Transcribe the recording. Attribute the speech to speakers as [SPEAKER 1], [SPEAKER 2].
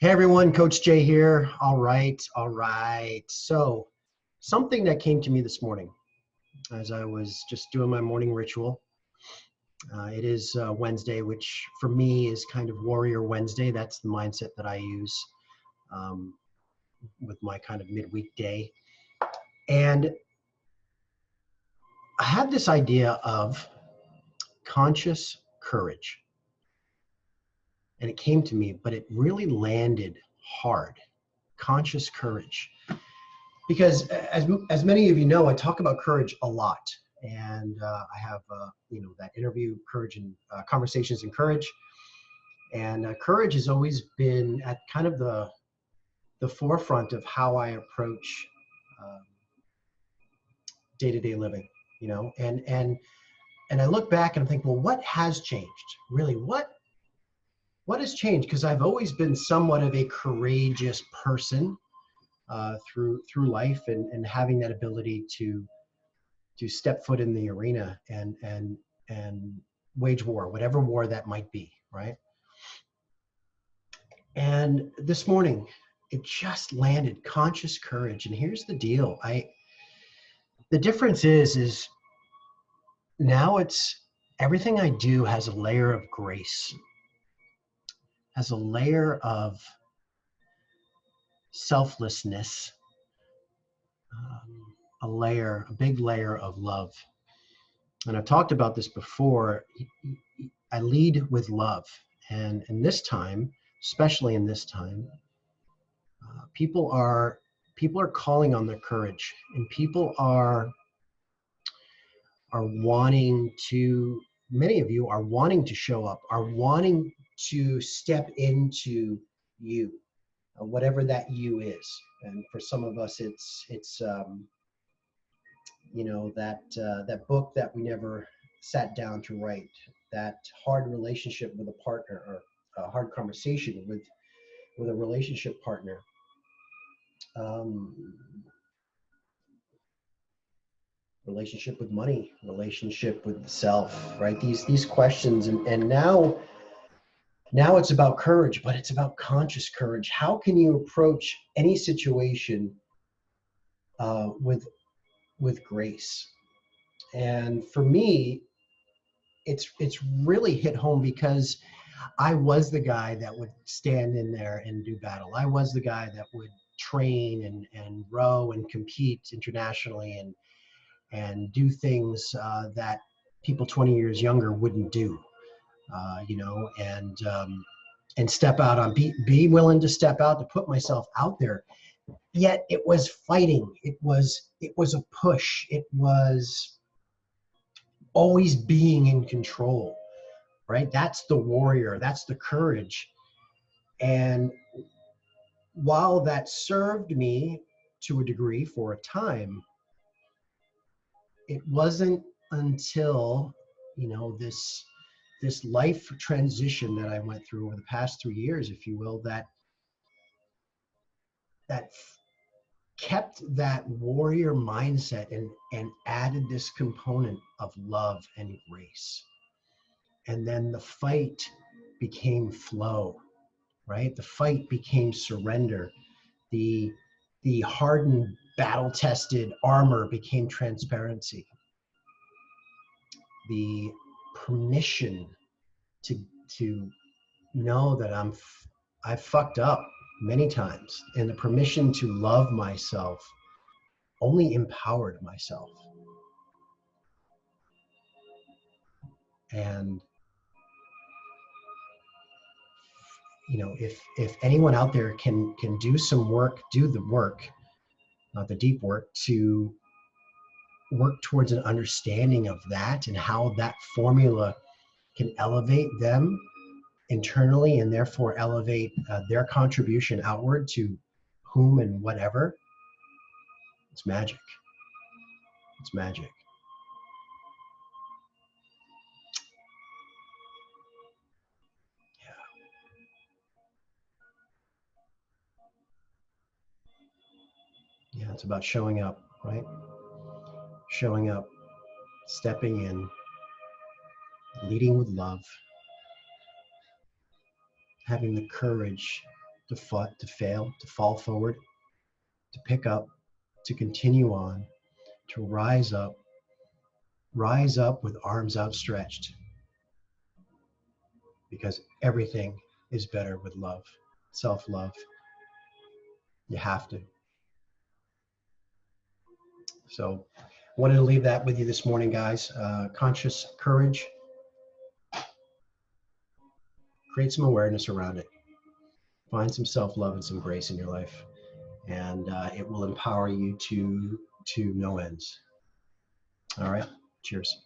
[SPEAKER 1] Hey everyone, Coach Jay here. All right. So, something that came to me this morning as I was just doing my morning ritual. It is Wednesday, which for me is kind of Warrior Wednesday. That's the mindset that I use um, with my kind of midweek day. And I had this idea of conscious courage. And it came to me, but it really landed hard. Conscious courage. Because as many of you know, I talk about courage a lot, and I have that interview, Courage and Conversations in Courage, and courage has always been at kind of the forefront of how I approach day-to-day living, and I look back and I think, well, what has changed? Really, what has changed? Because I've always been somewhat of a courageous person. Through life and having that ability to step foot in the arena and wage war, whatever war that might be, right? And this morning, it just landed, conscious courage. And here's the deal. The difference is now it's everything I do has a layer of grace, has a layer of selflessness, a big layer of love. And I've talked about this before. I lead with love. And in this time, especially in this time, people are calling on their courage, and people are wanting to, many of you are wanting to show up, are wanting to step into you, whatever that you is. And for some of us, it's that book that we never sat down to write, that hard relationship with a partner, or a hard conversation with a relationship partner. Relationship with money, relationship with self, right? These questions, and now it's about courage, but it's about conscious courage. How can you approach any situation with grace? And for me, it's really hit home because I was the guy that would stand in there and do battle. I was the guy that would train and row and compete internationally and do things that people 20 years younger wouldn't do, and step out on, be willing to step out, to put myself out there. Yet it was fighting. It was a push. It was always being in control, right? That's the warrior. That's the courage. And while that served me to a degree for a time, it wasn't until, this life transition that I went through over the past 3 years, if you will, that kept that warrior mindset and added this component of love and grace. And then the fight became flow, right? The fight became surrender. The hardened, battle-tested armor became transparency. The permission to know that I've fucked up many times, and the permission to love myself only empowered myself. And if anyone out there can do some work, do the work, not the deep work, to work towards an understanding of that and how that formula can elevate them internally and therefore elevate their contribution outward to whom and whatever, it's magic. It's magic. Yeah, it's about showing up, right? Showing up, stepping in, leading with love, having the courage to fail, to fall forward, to pick up, to continue on, to rise up with arms outstretched, because everything is better with love, self-love. You have to. So I wanted to leave that with you this morning, guys. Conscious courage. Create some awareness around it. Find some self-love and some grace in your life, and it will empower you to no ends. All right. Cheers.